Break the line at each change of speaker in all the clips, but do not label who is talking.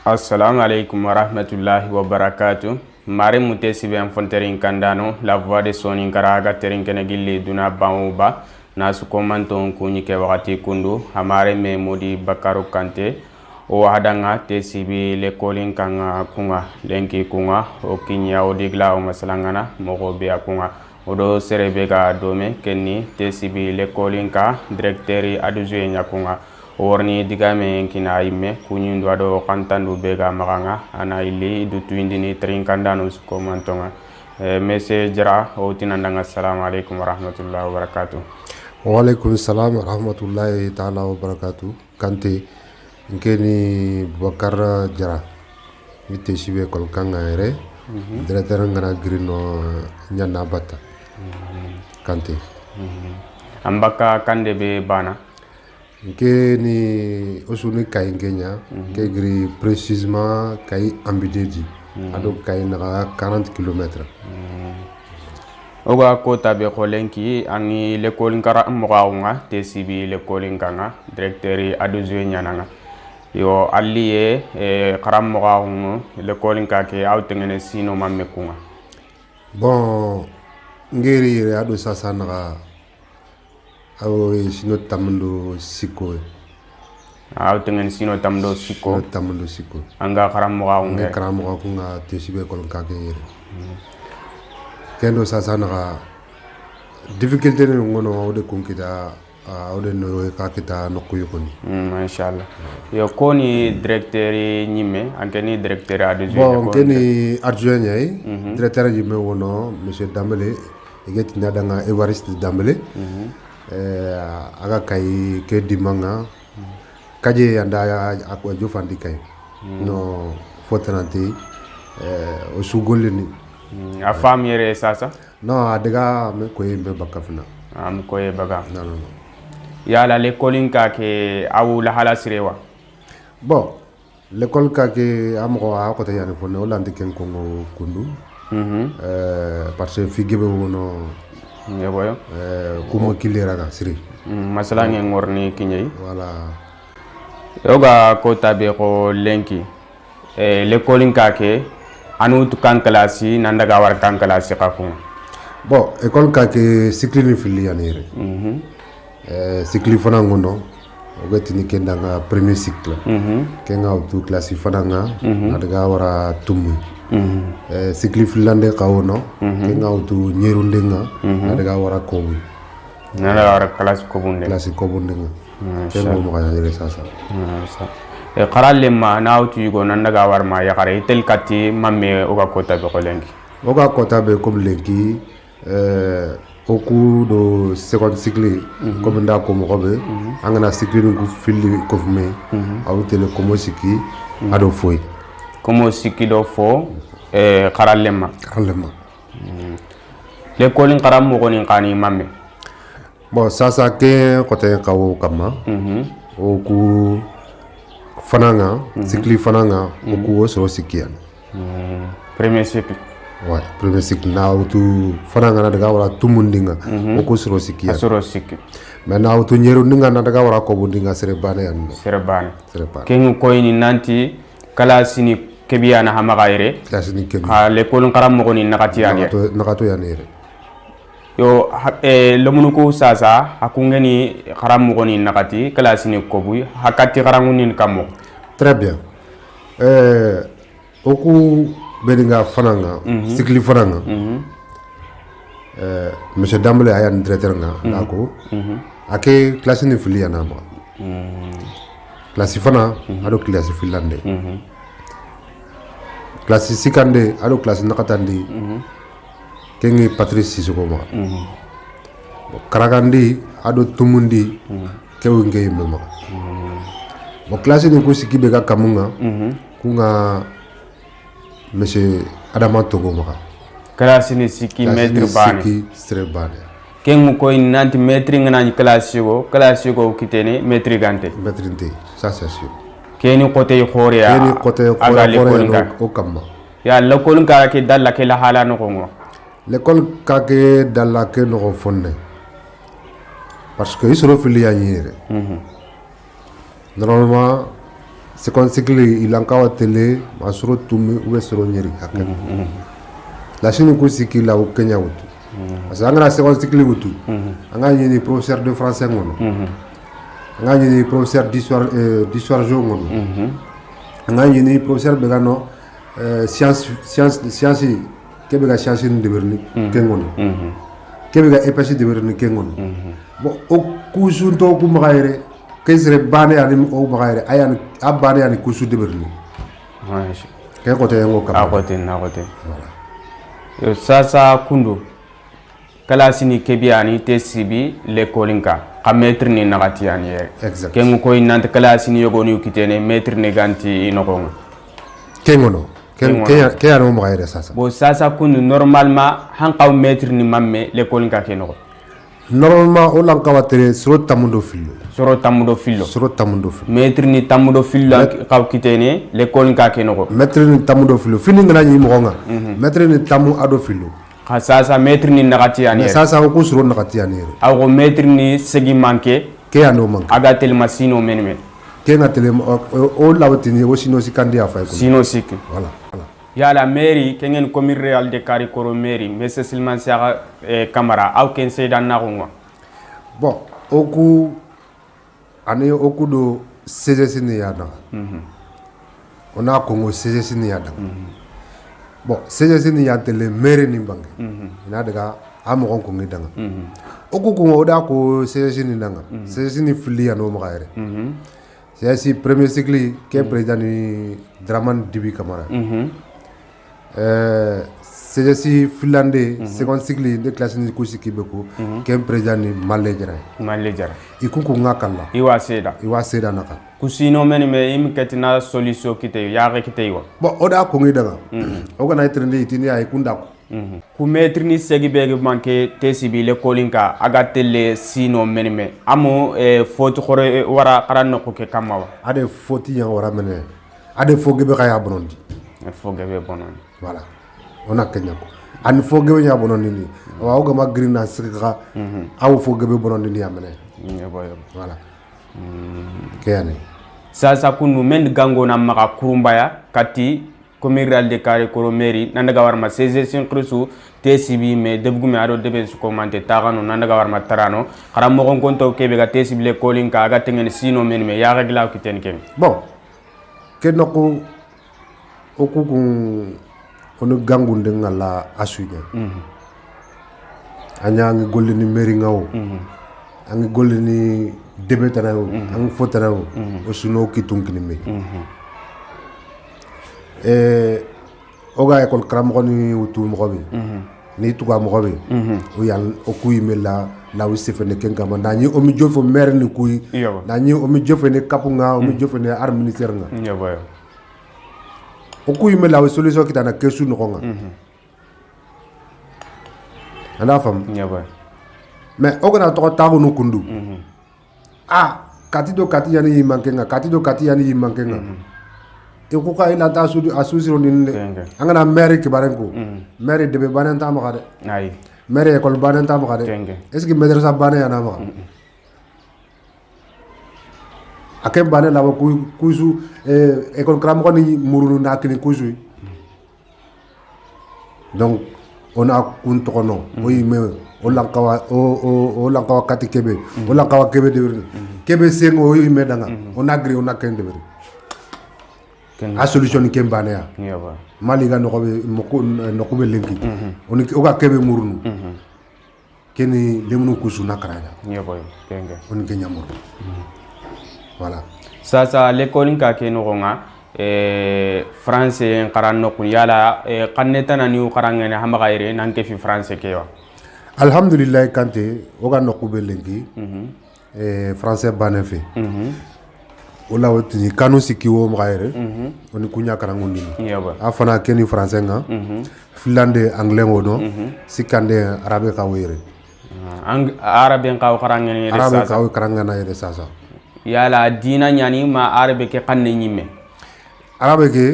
Assalamu alaikum wa rahmatullahi wa barakatuh. Mare mute sibe fonterin kandano la voix de sonin karaga terin kene gilli duna bauba nasu komanton kunyi ke wakati kundu hamare me modi Bakaru Kante o hadanga te sibi le kolin kanga kunga lenki kunga o kinya o digla o masalangana mogo be akunga odo serebe ga dome kenni te sibi le kolin ka directeur adjoint nyakunga warni digame kina imme kunyindu ado kantandu bega maganga ana ili du tuindini trinkandano ko mantonga message jara o tinandanga. Assalamu alaikum wa rahmatullahi wa barakatuh.
Wa alaikum salam wa rahmatullahi ta'ala wa barakatuh. Kante nkeni Bakar jara ite sibe kol kanga ere directeur ngana grino nyana bata Kante
ambaka kande be bana
ke ni osuni kay ngenya ke gri précisément kay ambidedi ado kay na 40 km
oga ko tabe kholenki ani l'école ngara mogaunga tcb l'école nganga directeur adjoint nyananga yo allié karam mogaungu l'école ngake awtengene sino mamekunga
bon ngeri ado sasana awo sino tamndo siko
awtengen sino tamdo siko anga karam moga
kunga tesibe kol kake yere kendo sasana difficulté ne ngono awde kunkita awde no kakita nokku yukoni
inshallah yo koni directeur nyime ankeni directeur adjoint
bon keni adjoint nyai directeur nyime wono monsieur Dambélé egeti nadanga Evariste Dambélé aga kay ke dimanga kaje anda akwa jofandi kay no fotananti o sugolini
a fam yere sasa
no adega me koy be bakafna
am koy baga
non
yala l'école ka ke awu la hala sirewa
bon l'école ka ke amko a ko tayani fo no landi ken ko kundu parce que figebe wono
yeboyo
kuma kilera ga siri
masala ngi ngorni kinyei
voilà
yoga ko tabe ko lenki l'école nkake anu tu kan klasi nandaga war kan klasi kakun
bon école kake cycle ni filianere cycle fana ngono ogati kendanga premier cycle kenga tu classe fana nga adaga wara tumu cycle filande kawono kenga tu nyerundenga adaga wara kobu
nana wara classe
kobundenga kengo mo kaya yere sasa
qaralle ma nawtu yugo nandaga war ma yakare tel kati mamme oga kota be kolengi
oga kota be comme lenki au cours de second cycle comme nda ko mo be angana cycle ngu fili ko fume awtele komo siki ado foy
komo siki do fo qaralle ma l'école qaram mo goni qani mamme
bon sasa ke kote kawo kama o ku fananga cycle fananga o ku so sikian
premier cycle
ouais premier cycle na tu fananga na daga wala tumundinga o ku so sikian mais na tu nyerundinga na daga wala ko bundinga serebane
kengu koyni nanti kala sini kebiya na hamagaire
klasini kebi
l'école qaram mo goni nakati
nakato yanere
yo lomunu ko sasa hakungeni qaram mo goni nakati kala sini kobu hakati qarangunin kamo
très bien oku bedinga fananga cycle fananga monsieur Dambélé ayan directeur nga dako ake classe ni filiana ma classe fana ado classe filande classe sikande ado classe nakatandi kengi Patrice Sissoko ma karagandi ado tumundi kewu ngey mema bo classe ni ko sikibe ga kamunga kunga monsieur Adama Togo ma
classe ni siki maître bane kengu ko nanti maître ngana ni classe go kitene maître gante
ça c'est sûr
keni côté khoria
aga l'école o kamma
ya l'école ka ke dalla ke la hala no ngo
l'école ka ke dalla ke no fonne parce que isoro filia yere normalement second cycle il ankawa tele masuro tumi ou soro nyeri hakka la chine ko siki la o Kenya wutu parce que angana second cycle wutu anga ni professeur de français ngono anga ni professeur d'histoire géo ngono anga ni professeur begano science kebe ga science ni deberni kengono kebe ga EPC deberni kengono bon o kusunto ku magaire kesre bane ani o magaire ayan abane ani kusu deberni ke côté ngo ka
a côté na côté voilà sasa kundu kala sini kebiani te sibi l'école nka ka maître ni nagati ani
exact
ken ko inante kala sini yogoni kitene maître ne ganti inoko
kengono ke ya no magaire sasa
bo sasa kundu normalement hankaw maître ni mamme l'école nka kenoko
normalement o lan kawatere soro tamundo fillo
maître ni tamudo fillo kaw kitene l'école nka kenoko
maître ni tamudo fillo fini ngana ni mo nga maître ni tamu ado fillo
sasa maître ni nagati ani
sasa ko soro nagati ani
aw maître ni segi manke
ke ya no manke
aga tel masino menme
ke na tele o lawtini o sino sikandi afa ko
sino sik
voilà
ya la mairie kengen commune real de Karikoro mairie monsieur Silman Saka Camara aw ken seydan na ngwa
bon oku ani oku do CGC ni yada ona kongo CGC ni yada bon CGC ni yatele mairie ni bange ina daga amo ko ngi danga oku ko oda ko CGC ni danga CGC ni filia no magaire c'est premier cycle qui est président ni Draman Dibi Camara CGC finlandais second cycle de classe ni ko sikibeko qui est président ni Malejara ikuku ngakalla
iwa seda
naka
kusino men me im ketina solution kite ya re kite wa
bon oda ko ngi daga o kana trende itini ay kunda ko
ku maître ni segi bege manke tesibi l'école nka aga tele sino menme amo faute khore wara qaranno ko ke kamawa
ade faute yan wara mene ade fogebe kaya bonondi
fogebe bonondi
voilà on a kenya ko an fogebe nya bonondi ni wa o gama grina sika aw fogebe bonondi ni amene voilà kayane
sasa kunu men gango na maka kurumbaya kati commune real de Karikoro mairie nandaga warma CGC krisu TCB me debgume ado debe su commenter tagano nandaga warma tarano xara mo gon konto kebe ga TCB le calling ka ga tengen sino men me ya regla ko ten ken
bon ke noko okukun onu gangunde ngala asunya anya ngi golini mairie ngawo angi golini debe tanawo angi fotanawo o suno kitunkini me oga école kram ni utu mogobe ni tuga mogobe o yal o kuy mela la wi sefene ken kama nani o mi jofo maire ni kuy nani o mi jofo ne kapunga o mi jofo ne ar ministère nga o kuy mela wi solution kitana kesu no nga anda fam mais o gana to tagu no kundu kati yani mankenga kati yani mankenga ko ka ila ta asusiro ni angana maire ki barenko maire de be banen ta ma de
ay
maire école banen ta ma de est-ce que madrasa banen yana ma akay banen la ko kusu école kram ko ni murunu nakini kusu donc on a kun tono oui mais o lankawa kati kebe o lankawa kebe de kebe sengo o me danga on agri on akende de a solution ken banaya mali ga nokobe lenki oni oga kebe murunu keni lemunu kusuna karaya oni kenya muru voilà
sasa l'école ka ke no nga français qaranno kun yala qanneta na niu qarangene hama gaire nan ke fi français ke wa
alhamdulillah kante oga nokobe lenki français banefe ola wotini kanu sikiwo mgaire oni kunya karangundi afana keni français nga finlandais anglais ngono sikande arabe ka were
arabe ka karangene
arabe ka karangana yede sasa
yala dina nyani ma arabe ke kanne nyime
arabe ke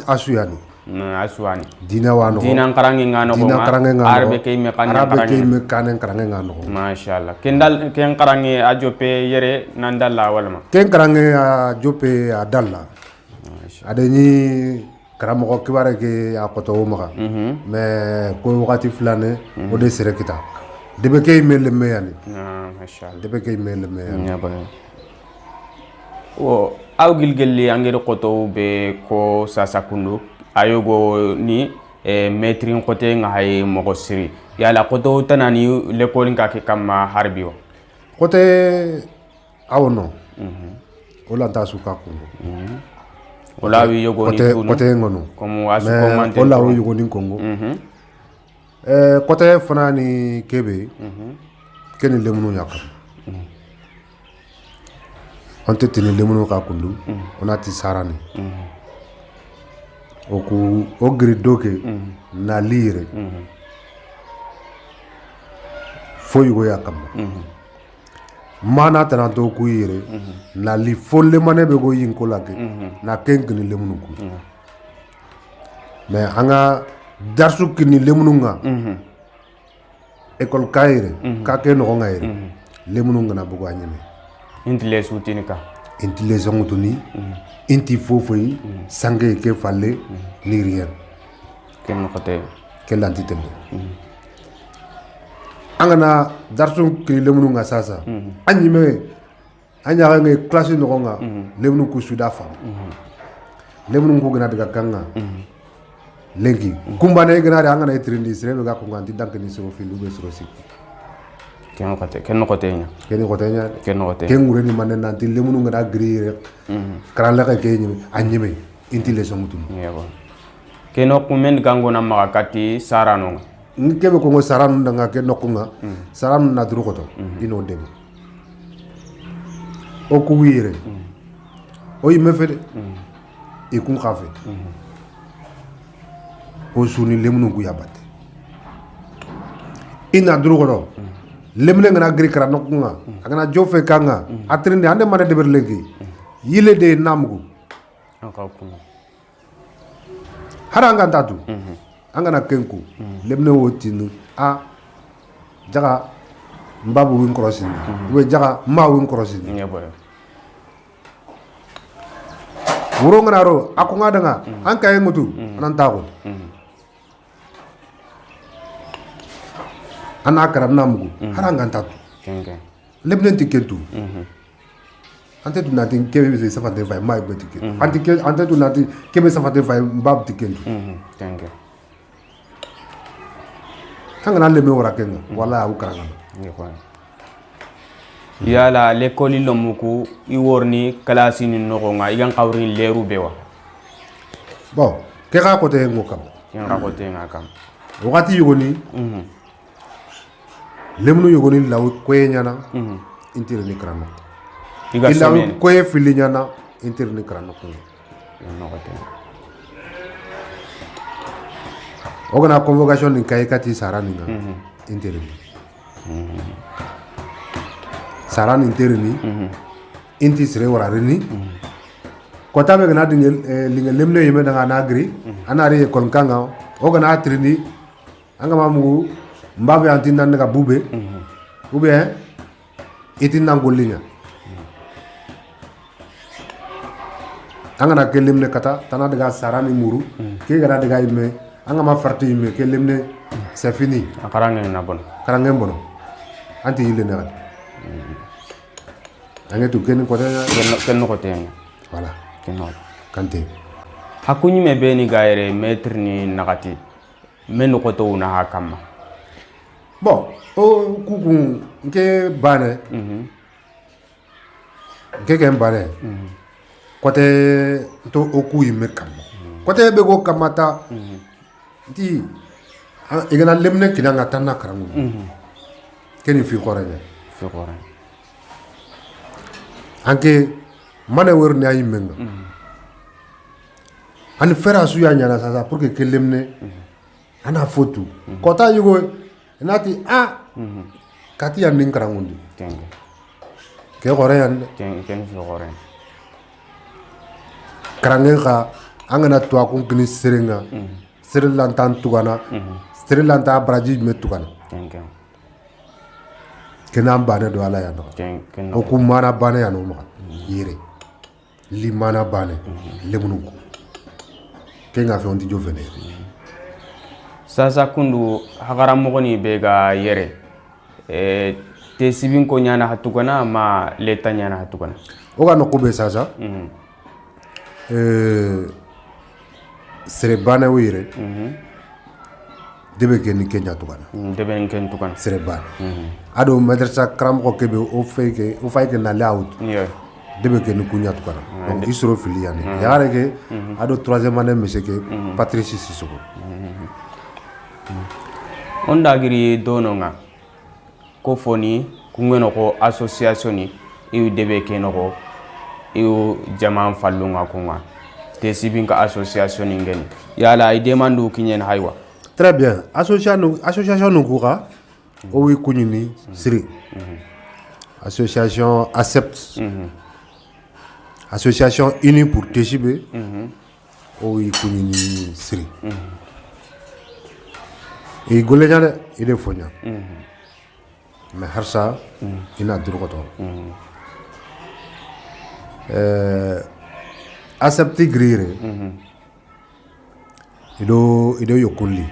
asuyani
aswani
dina wa no
dina karange ngano ko arbe kay me
kanen karange ngano
mashallah ken karange a jope yere nan dalla wala ma
ken karange a jope a dalla adeni karamo kibare ke a koto maka mais ko wakati flane o de sere kita debe kay mel me yani
mashallah
debe kay mel me yani
o aw gilgelli angere koto be ko sasa kundu ayogo ni metrin kote nga hay mogo siri yala koto tanani l'école ka ke kama harbiyo
kote awno ola ta suka kundu
ola wi yogo ni kunu
kote ngono
comme asu commenter
ola wi yogo ni kongo kote fanani kebe ken lemunu yakam on te tini lemunu ka kundu onati sarani oku ogri doke na lire fo yugo yakam mana tananto ku yire na li folle mane be go yin ko lake na kenk ni lemunu ku mais anga darsu kini lemunu nga école kayre ka ke no ngayre lemunu nga na bugo anyeme
intile sutinika
intile zongutuni inti fofoyi sange ke falle ni rien
ken khote
ke lanti tembe angana darsu kini lemunu nga sasa anyime anya nga classe no nga lemunu ku suda fam lemunu ko gna daga kanga lengi kumbane gna da angana etrindi srebe ga ko nganti dank ni so fi lube so si
ken khote nya
ken ngure ni manen nanti lemunu nga da gri rek kran la ke ni anyime intile so mutun
yego keno kumen gango na makati sarano
nkebe ko ngo saranu ndanga ke nokunga saranu na duru koto ino debe o ku wire o yime fede e kun khafe o suni lemunu ku yabate ina duru koto lemle ngana gri kra nokunga agana jofe kanga atrinde ande mane deber lengi yile de namgu
akakunga
haranga tatu angana kenku lemne wotinu a jaga mbabu win crossing we jaga ma win crossing wuro ngana ro akunga danga an kay ngutu anan tago ana karam namugo haranga tatu lemne tikentu ante tu nati kebe se safate fay may be tiket ante tu nati kebe safate fay mbab tikentu kanga na leme wora kenga wala u karanga
yala l'école lomuku I worni classe ni nogonga igan qawri leru bewa
bon ke ga kote ngokam
yan ga kote ngakam
wakati yugoni lemnu yugoni law koyenyana intire ni krano
iga
ila koye filinyana intire ni krano ko
no kote
ogana convocation ni kay kati sarani nga intire sarani intire ni inti sire wara rini kota be gana dingel linga lemne yeme daga nagri anari kon kanga ogana atrini anga mamu mbabe antinna daga bube bube itin nangolinya anga na kelemne kata tana daga sarani muru ke gara daga yeme anga ma farti yeme kelemne c'est fini
akarange na bon
karange bono anti yile na anga tu ken ko
ken ko te
voilà
ken
kante
hakunyi me beni gaire maître ni nakati men ko to na hakama
bon o kuku nke bane nke ken bane kote to okuyi me kam kote be go kamata ti igana lemne kinanga tanna karamu keni fi khoranya anke mane werni ay menga an fera su ya nyana sasa pour que lemne ana fotu kota yugo nati kati ya nin karangundi ke khoranya
ken fi khoranya
karangen ka angana to akun kini serenga sere lantan tugana sere lanta braji me tugana kenam bane do ala ya no o ku mana bane ya no ma yire li mana bane lemunu ko kenga fe on di jo venere
sasa kundu hagara mogoni be ga yere te sibin ko nyana hatugana ma leta nyana hatugana
o ga no ko be sasa sere bane wire debe ke ni kenya tugana
debe ni kenya tugana
sere bane ado madrasa kram ko kebe o fayke na laout debe ke ni kunya tugana donc isro filiane yare ke ado troisième année monsieur ke Patrice Sissoko
on dagiri dononga ko foni kungeno ko association ni iu debe ke no ko iu jaman fallunga kunga te sibinka association ngeni yala ay demandu kinyen haywa
très bien association nukura o wi kunyini siri association accept association unie pour TJB o wi kunyini siri e golenya ide fonya mais harsa ina durgoto accepti grire ido yokulli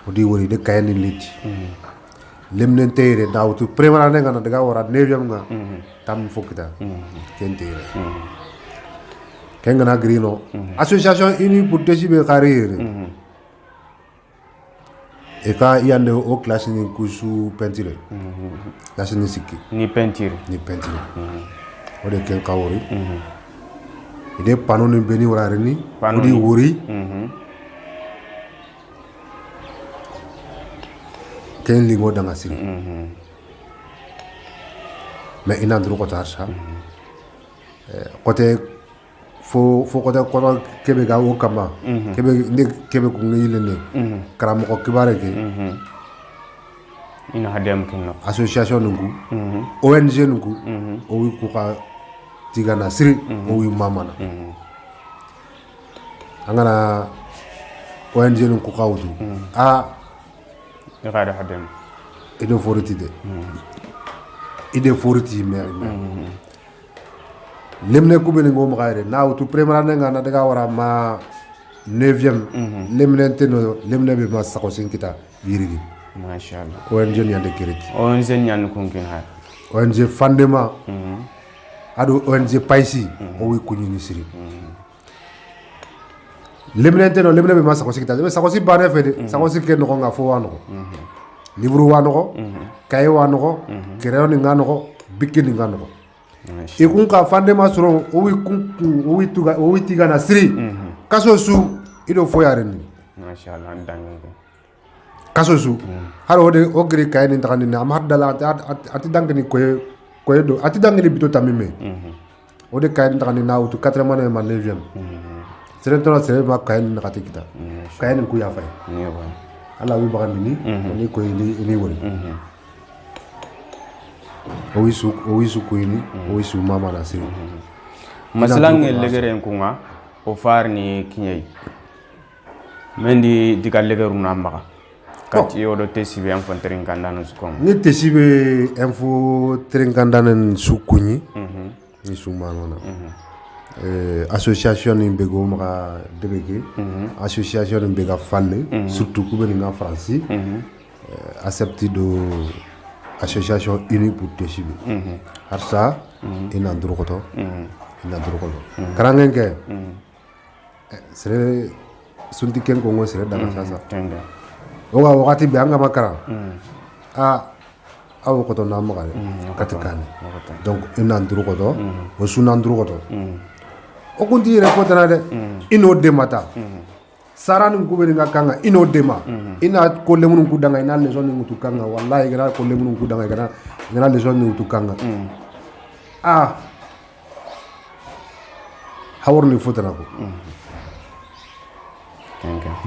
odi wori de kayani liti lemnen tere dawtu premier ne ngana daga wara 9e nga tam fokita kentere kengana grino association unie pour TJB carrière et quand il y a au classe ni kusu peinture la c'est ni sikki
ni peinture
o de ken kawori ide pano ni beni warare ni odi wori ken lingo danga siri mais ina ndru ko tarsa côté fo côté ko kebe ga o kama kebe ko ngile ne karam ko kibare ke
ina hadem kinno
association nungu ONG nungu o wi ko ka tigana siri o wi mamana angana ONG nungu ka wudu
gada hadem
ide foriti de ide foriti mer lemne kubeni ngom gaire na wutu premier nga na daga wara ma 9e lemne teno lemne be ma sako sinkita yirigi
mashallah
ONG nyande kiriti
ONG nyan kunkin ha
ONG fandema ado ONG paisi o wi kunyini siri lemne teno lemne be ma sako sinkita be sako si bane fede sako sikke no nga fo wano livre wano kay wano créon ngano bikini ngano e kun ka fandema soro o wi tiga na siri kaso su ido foyare ni
mashallah dangi
kaso su haro de o gri kay ni takani na amad dala ati dangni ko do ati dangni bito tamime o de kay ni takani na utu 4e mane ma 9e sere to sere ma kay ni nakati kita kay ni ku ya fay ala wi bagandi ni ko ni wori o wisu kuini o wisu mama na siri
masalan legere kunga o farni kinyai mendi digal legeru na maka kati yodo tesibe en fon terin kandana su kom
ni tesibe info terin kandana su kunyi ni su mama na association ni bego maka debeke association ni bega falle surtout ku beni nga franci accepti do association unie pour TJB harsa ina ndrukoto karangenke sere sunti ken ko ngo sere daga sasa o wa wakati be anga makara awo koto na magare katikane donc ina ndrukoto o suna ndrukoto o kunti re kotana de ino demata sarani ngubeni ngakanga ino dema ina ko lemunu kudanga ina leso ni mutukanga wallahi gara ko lemunu kudanga gara leso ni mutukanga haworni fotana ko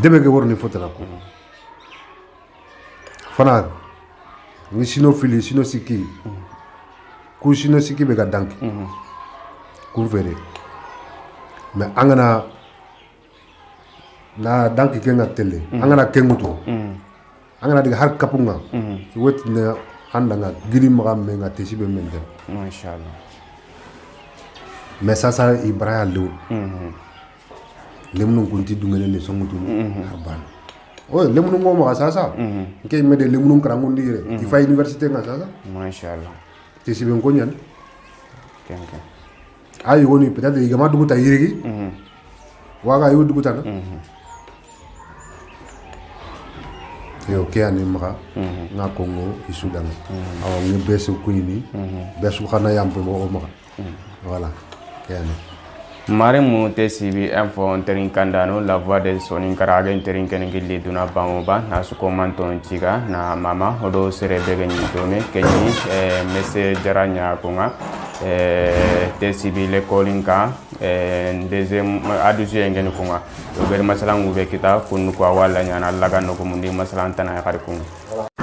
debe ke worni fotana ko fana ni sino fili sino siki ku sino siki be ga danki ku fere mais angana na danki kenga tele angana kenguto angana diga har kapunga wetina andanga giri magam menga tesibe mende
mashallah
mais ça ibrahim lew lemnu kunti dungene ne songutu harban lemnu ngoma sasa nke mede lemnu karangundi re ifa université nga sasa
mashallah
tesibe ngonyan
kenke
ayi woni peut-être igama duguta yirigi waga yu duguta na yo ke ani maka nga kongo isudang aw ni besu kuyini besu xana yampe mo maka voilà ke ani
Maremu tesibi info terin kandano la voix de Soninkara aga terin kenengili duna bamoba na su komanton chiga na mama odo sere bege ni dome kenyi messe jaranya kunga tesibi le kolinka deuxième adusi ngene kunga do ber masalan ube kita kunu kwa wala nyana laga no kumundi masalan tana ya kunga